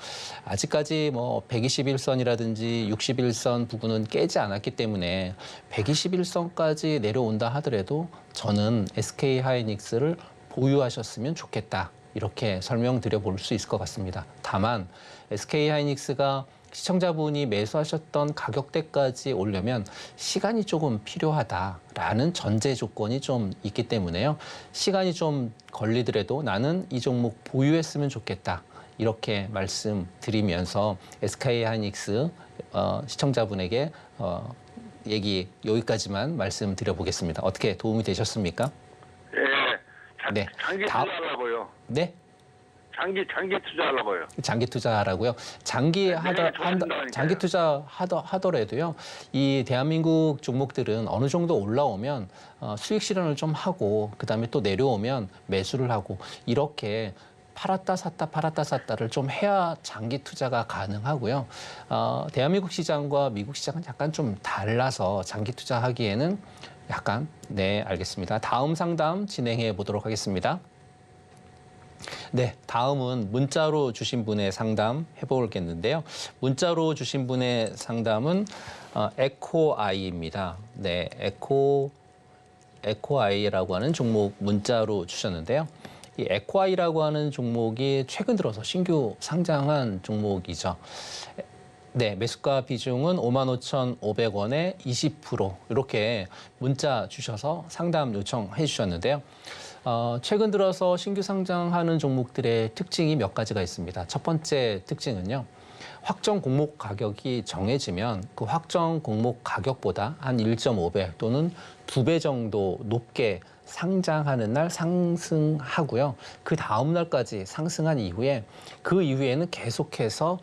아직까지 뭐 121선이라든지 61선 부분은 깨지 않았기 때문에 121선까지 내려온다 하더라도 저는 SK하이닉스를 보유하셨으면 좋겠다. 이렇게 설명드려 볼 수 있을 것 같습니다. 다만 SK하이닉스가 시청자분이 매수하셨던 가격대까지 오려면 시간이 조금 필요하다라는 전제 조건이 좀 있기 때문에요. 시간이 좀 걸리더라도 나는 이 종목 보유했으면 좋겠다. 이렇게 말씀드리면서 SK하이닉스 시청자분에게 얘기 여기까지만 말씀드려보겠습니다. 어떻게 도움이 되셨습니까? 예. 네. 장기 투자하려고요. 네. 장기 투자하려고요. 장기 투자하라고요. 장기 투자 하더라도요. 이 대한민국 종목들은 어느 정도 올라오면 수익 실현을 좀 하고 그다음에 또 내려오면 매수를 하고 이렇게 팔았다 샀다를 좀 해야 장기 투자가 가능하고요. 대한민국 시장과 미국 시장은 약간 좀 달라서 장기 투자하기에는 약간 네, 알겠습니다. 다음 상담 진행해 보도록 하겠습니다. 네, 다음은 문자로 주신 분의 상담 해보겠는데요. 문자로 주신 분의 상담은 에코아이입니다. 네, 에코아이라고 하는 종목 문자로 주셨는데요. 이 에코아이라고 하는 종목이 최근 들어서 신규 상장한 종목이죠. 네, 매수가 비중은 55,500원에 20% 이렇게 문자 주셔서 상담 요청해 주셨는데요. 최근 들어서 신규 상장하는 종목들의 특징이 몇 가지가 있습니다. 첫 번째 특징은요. 확정 공모 가격이 정해지면 그 확정 공모 가격보다 한 1.5배 또는 2배 정도 높게 상장하는 날 상승하고요. 그 다음 날까지 상승한 이후에 그 이후에는 계속해서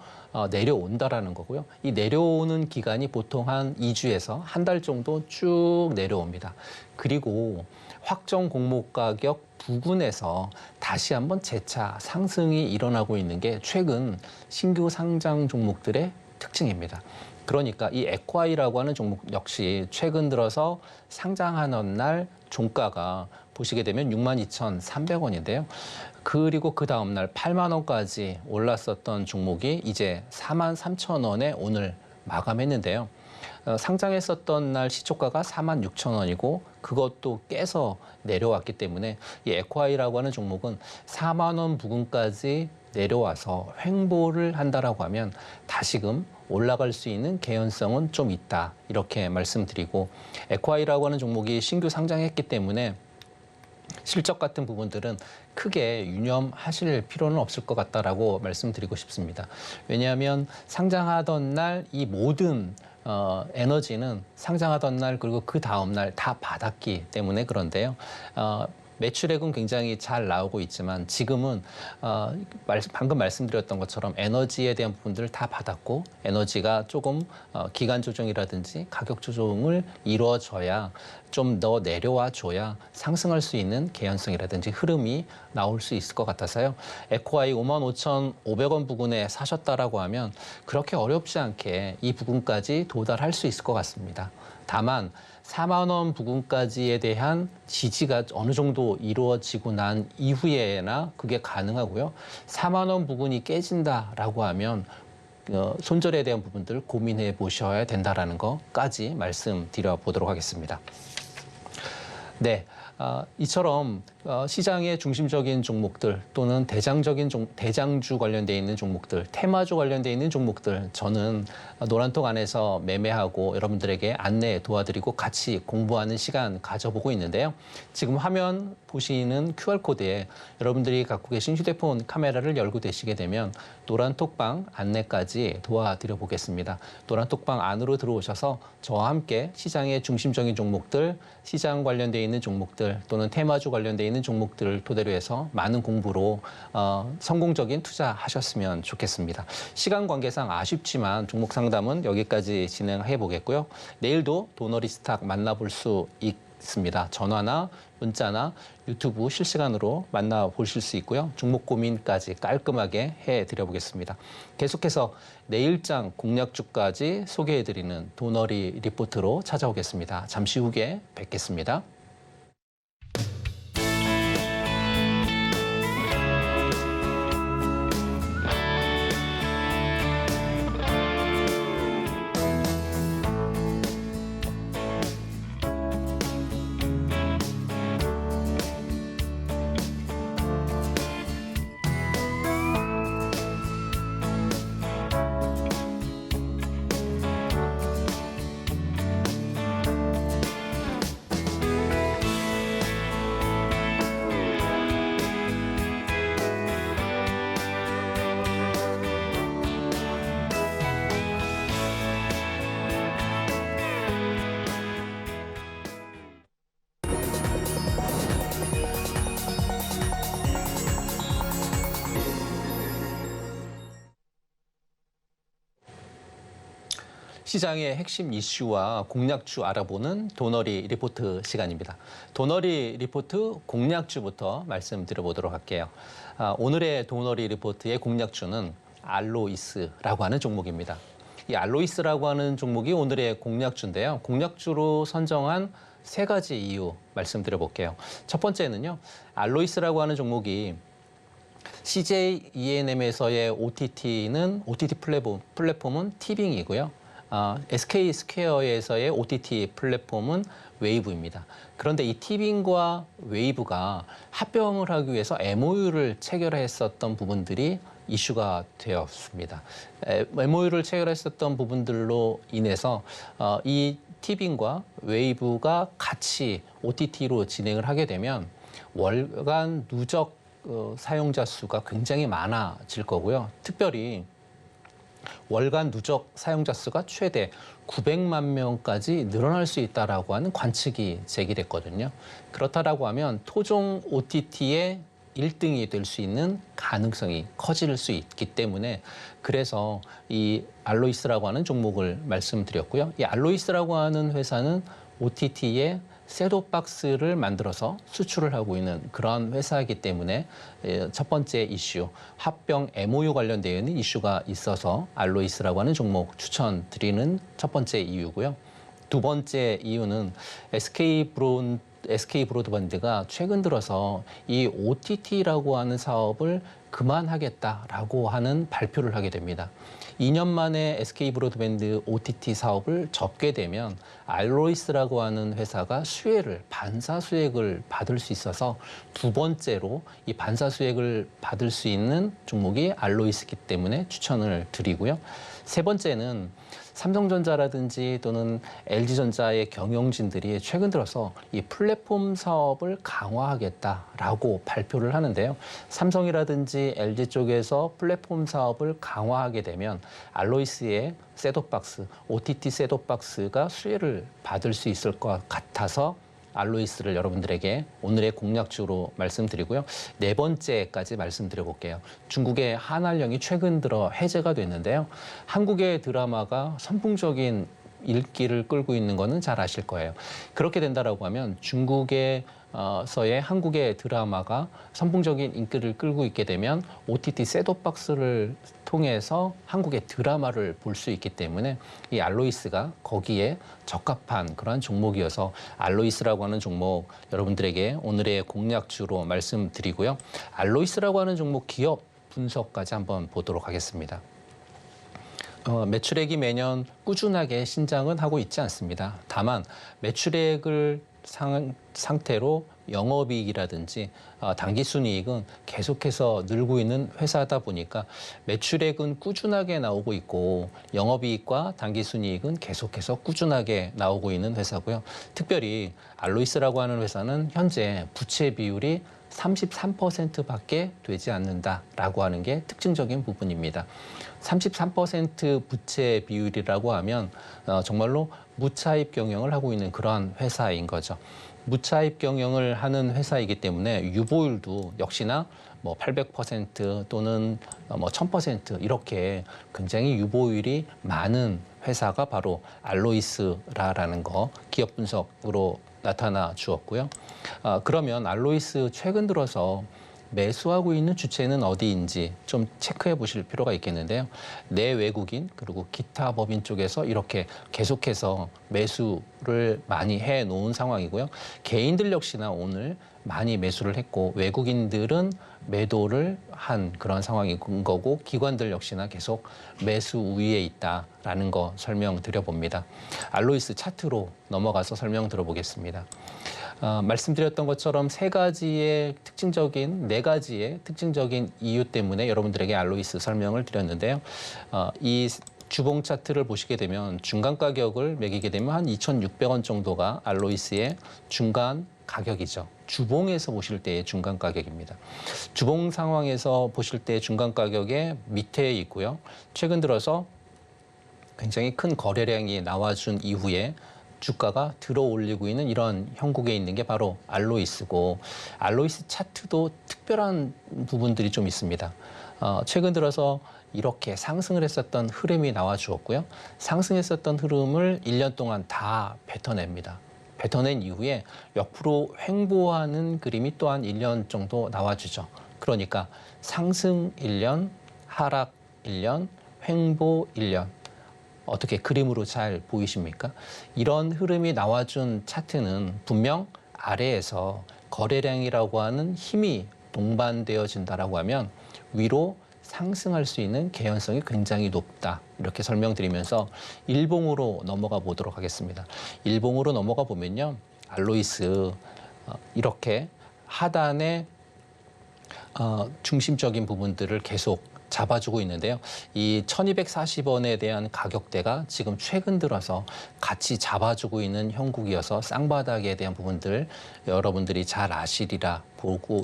내려온다라는 거고요. 이 내려오는 기간이 보통 한 2주에서 한 달 정도 쭉 내려옵니다. 그리고 확정 공모 가격 부근에서 다시 한번 재차 상승이 일어나고 있는 게 최근 신규 상장 종목들의 특징입니다. 그러니까 이 에코아이라고 하는 종목 역시 최근 들어서 상장하는 날 종가가 보시게 되면 62,300원인데요. 그리고 그 다음 날 8만 원까지 올랐었던 종목이 이제 43,000원에 오늘 마감했는데요. 상장했었던 날 시초가가 46,000원이고 그것도 깨서 내려왔기 때문에 이 에코아이라고 하는 종목은 4만 원 부근까지 내려와서 횡보를 한다라고 하면 다시금 올라갈 수 있는 개연성은 좀 있다. 이렇게 말씀드리고 에코아이라고 하는 종목이 신규 상장했기 때문에 실적 같은 부분들은 크게 유념하실 필요는 없을 것 같다라고 말씀드리고 싶습니다. 왜냐하면 상장하던 날 이 모든 에너지는 상장하던 날 그리고 그 다음 날 다 받았기 때문에 그런데요. 매출액은 굉장히 잘 나오고 있지만 지금은 방금 말씀드렸던 것처럼 에너지에 대한 부분들을 다 받았고 에너지가 조금 기간 조정이라든지 가격 조정을 이루어져야 좀 더 내려와 줘야 상승할 수 있는 개연성이라든지 흐름이 나올 수 있을 것 같아서요. 에코아이 55,500원 부근에 사셨다라고 하면 그렇게 어렵지 않게 이 부근까지 도달할 수 있을 것 같습니다. 다만 4만 원 부근까지에 대한 지지가 어느 정도 이루어지고 난 이후에나 그게 가능하고요. 4만 원 부근이 깨진다라고 하면 손절에 대한 부분들 고민해 보셔야 된다라는 것까지 말씀드려 보도록 하겠습니다. 네, 이처럼 시장의 중심적인 종목들 또는 대장주 관련돼 있는 종목들, 테마주 관련돼 있는 종목들 저는 노란톡 안에서 매매하고 여러분들에게 안내 도와드리고 같이 공부하는 시간 가져보고 있는데요. 지금 화면 보시는 QR코드에 여러분들이 갖고 계신 휴대폰 카메라를 열고 계시게 되면 노란톡방 안내까지 도와드려 보겠습니다. 노란톡방 안으로 들어오셔서 저와 함께 시장의 중심적인 종목들, 시장 관련돼 있는 종목들 또는 테마주 관련돼 있는 종목들을 토대로 해서 많은 공부로 성공적인 투자하셨으면 좋겠습니다. 시간 관계상 아쉽지만 종목 상담은 여기까지 진행해 보겠고요. 내일도 도너리 스탁 만나볼 수 있습니다. 전화나 문자나 유튜브 실시간으로 만나보실 수 있고요. 종목 고민까지 깔끔하게 해드려 보겠습니다. 계속해서 내일장 공략주까지 소개해드리는 도너리 리포트로 찾아오겠습니다. 잠시 후에 뵙겠습니다. 시장의 핵심 이슈와 공략주 알아보는 도너리 리포트 시간입니다. 도너리 리포트 공략주부터 말씀드려보도록 할게요. 오늘의 도너리 리포트의 공략주는 알로이스라고 하는 종목입니다. 이 알로이스라고 하는 종목이 오늘의 공략주인데요. 공략주로 선정한 세 가지 이유 말씀드려볼게요. 첫 번째는요. 알로이스라고 하는 종목이 CJ ENM에서의 OTT 플랫폼은 티빙이고요. SK 스퀘어에서의 OTT 플랫폼은 웨이브입니다. 그런데 이 티빙과 웨이브가 합병을 하기 위해서 MOU를 체결했었던 부분들이 이슈가 되었습니다. MOU를 체결했었던 부분들로 인해서 이 티빙과 웨이브가 같이 OTT로 진행을 하게 되면 월간 누적 사용자 수가 굉장히 많아질 거고요. 특별히 월간 누적 사용자 수가 최대 900만 명까지 늘어날 수 있다라고 하는 관측이 제기됐거든요. 그렇다라고 하면 토종 OTT의 1등이 될 수 있는 가능성이 커질 수 있기 때문에 그래서 이 알로이스라고 하는 종목을 말씀드렸고요. 이 알로이스라고 하는 회사는 OTT의 셋톱박스를 만들어서 수출을 하고 있는 그런 회사이기 때문에 첫 번째 이슈, 합병 MOU 관련되어 있는 이슈가 있어서 알로이스라고 하는 종목 추천드리는 첫 번째 이유고요. 두 번째 이유는 SK 브로드밴드가 최근 들어서 이 OTT라고 하는 사업을 그만하겠다라고 하는 발표를 하게 됩니다. 2년 만에 SK 브로드밴드 OTT 사업을 접게 되면 알로이스라고 하는 회사가 반사 수혜를 받을 수 있어서 두 번째로 이 반사 수혜를 받을 수 있는 종목이 알로이스이기 때문에 추천을 드리고요. 세 번째는 삼성전자라든지 또는 LG전자의 경영진들이 최근 들어서 이 플랫폼 사업을 강화하겠다라고 발표를 하는데요. 삼성이라든지 LG 쪽에서 플랫폼 사업을 강화하게 되면 알로이스의 셋톱박스, OTT 셋톱박스가 수혜를 받을 수 있을 것 같아서 알로이스를 여러분들에게 오늘의 공략주로 말씀드리고요. 네 번째까지 말씀드려볼게요. 중국의 한알령이 최근 들어 해제가 됐는데요. 한국의 드라마가 선풍적인 인기를 끌고 있는 거는 잘 아실 거예요. 그렇게 된다라고 하면 중국에서의 한국의 드라마가 선풍적인 인기를 끌고 있게 되면 OTT 셋톱박스를 통해서 한국의 드라마를 볼 수 있기 때문에 이 알로이스가 거기에 적합한 그러한 종목이어서 알로이스라고 하는 종목 여러분들에게 오늘의 공략주로 말씀드리고요. 알로이스라고 하는 종목 기업 분석까지 한번 보도록 하겠습니다. 매출액이 매년 꾸준하게 신장은 하고 있지 않습니다. 다만 매출액을 상태로 영업이익이라든지 당기순이익은 계속해서 늘고 있는 회사다 보니까 매출액은 꾸준하게 나오고 있고 영업이익과 당기순이익은 계속해서 꾸준하게 나오고 있는 회사고요. 특별히 알로이스라고 하는 회사는 현재 부채 비율이 33%밖에 되지 않는다라고 하는 게 특징적인 부분입니다. 33% 부채 비율이라고 하면 정말로 무차입 경영을 하고 있는 그러한 회사인 거죠. 무차입 경영을 하는 회사이기 때문에 유보율도 역시나 뭐 800% 또는 뭐 1000% 이렇게 굉장히 유보율이 많은 회사가 바로 알로이스라는 거 기업 분석으로 나타나 주었고요. 그러면 알로이스 최근 들어서 매수하고 있는 주체는 어디인지 좀 체크해 보실 필요가 있겠는데요. 내외국인 그리고 기타 법인 쪽에서 이렇게 계속해서 매수를 많이 해 놓은 상황이고요. 개인들 역시나 오늘 많이 매수를 했고 외국인들은 매도를 한 그런 상황인 거고 기관들 역시나 계속 매수 우위에 있다라는 거 설명드려 봅니다. 알로이스 차트로 넘어가서 설명 들어보겠습니다. 말씀드렸던 것처럼 네 가지의 특징적인 이유 때문에 여러분들에게 알로이스 설명을 드렸는데요. 이 주봉 차트를 보시게 되면 중간 가격을 매기게 되면 한 2,600원 정도가 알로이스의 중간 가격이죠. 주봉에서 보실 때의 중간 가격입니다. 주봉 상황에서 보실 때 중간 가격의 밑에 있고요. 최근 들어서 굉장히 큰 거래량이 나와준 이후에 주가가 들어 올리고 있는 이런 형국에 있는 게 바로 알로이스고 알로이스 차트도 특별한 부분들이 좀 있습니다. 최근 들어서 이렇게 상승을 했었던 흐름이 나와 주었고요. 상승했었던 흐름을 1년 동안 다 뱉어냅니다. 뱉어낸 이후에 옆으로 횡보하는 그림이 또한 1년 정도 나와주죠. 그러니까 상승 1년, 하락 1년, 횡보 1년. 어떻게 그림으로 잘 보이십니까? 이런 흐름이 나와준 차트는 분명 아래에서 거래량이라고 하는 힘이 동반되어진다라고 하면 위로 상승할 수 있는 개연성이 굉장히 높다. 이렇게 설명드리면서 일봉으로 넘어가 보도록 하겠습니다. 일봉으로 넘어가 보면요. 알로이스 이렇게 하단에 중심적인 부분들을 계속 잡아주고 있는데요. 이 1240원에 대한 가격대가 지금 최근 들어서 같이 잡아주고 있는 형국이어서 쌍바닥에 대한 부분들 여러분들이 잘 아시리라 보고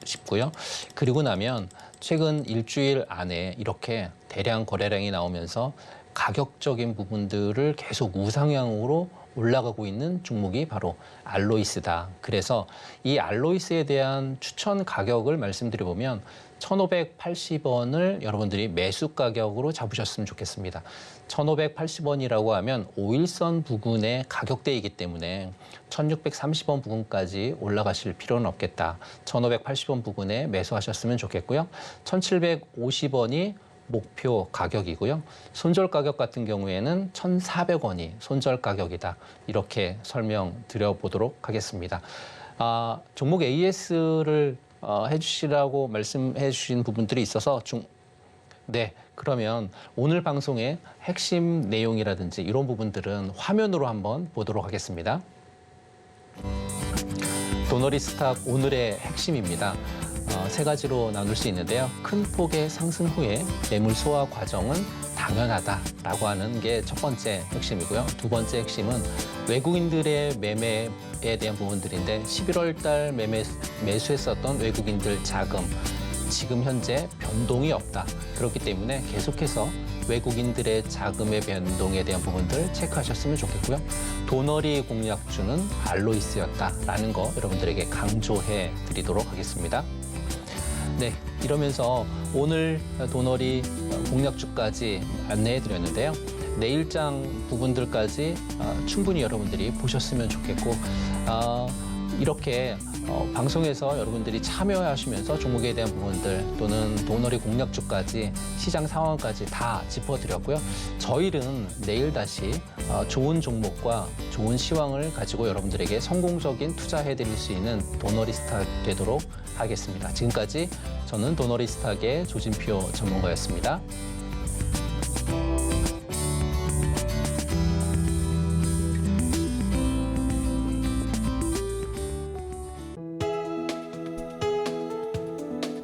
싶고요. 그리고 나면 최근 일주일 안에 이렇게 대량 거래량이 나오면서 가격적인 부분들을 계속 우상향으로 올라가고 있는 종목이 바로 알로이스다. 그래서 이 알로이스에 대한 추천 가격을 말씀드려보면 1,580원을 여러분들이 매수 가격으로 잡으셨으면 좋겠습니다. 1,580원이라고 하면 5일선 부근의 가격대이기 때문에 1,630원 부근까지 올라가실 필요는 없겠다. 1,580원 부근에 매수하셨으면 좋겠고요. 1,750원이 목표 가격이고요. 손절 가격 같은 경우에는 1,400원이 손절 가격이다. 이렇게 설명드려보도록 하겠습니다. 종목 AS를 해주시라고 말씀해 주신 부분들이 있어서 네, 그러면 오늘 방송의 핵심 내용이라든지 이런 부분들은 화면으로 한번 보도록 하겠습니다. 도너리 스탁 오늘의 핵심입니다. 세 가지로 나눌 수 있는데요. 큰 폭의 상승 후에 매물 소화 과정은 당연하다라고 하는 게 첫 번째 핵심이고요. 두 번째 핵심은 외국인들의 매매에 대한 부분들인데 11월 달 매수했었던 외국인들 자금 지금 현재 변동이 없다. 그렇기 때문에 계속해서 외국인들의 자금의 변동에 대한 부분들 체크하셨으면 좋겠고요. 도너리 공략주는 알로이스였다라는 거 여러분들에게 강조해 드리도록 하겠습니다. 네, 이러면서 오늘 도너리 공략주까지 안내해 드렸는데요. 내일장 부분들까지 충분히 여러분들이 보셨으면 좋겠고 이렇게 방송에서 여러분들이 참여하시면서 종목에 대한 부분들 또는 도너리 공략주까지 시장 상황까지 다 짚어드렸고요. 저희는 내일 다시 좋은 종목과 좋은 시황을 가지고 여러분들에게 성공적인 투자해드릴 수 있는 도너리 스탁 되도록 하겠습니다. 지금까지 저는 도너리 스탁의 조진표 전문가였습니다.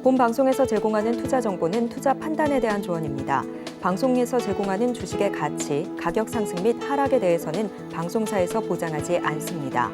본 방송에서 제공하는 투자 정보는 투자 판단에 대한 조언입니다. 방송에서 제공하는 주식의 가치, 가격 상승 및 하락에 대해서는 방송사에서 보장하지 않습니다.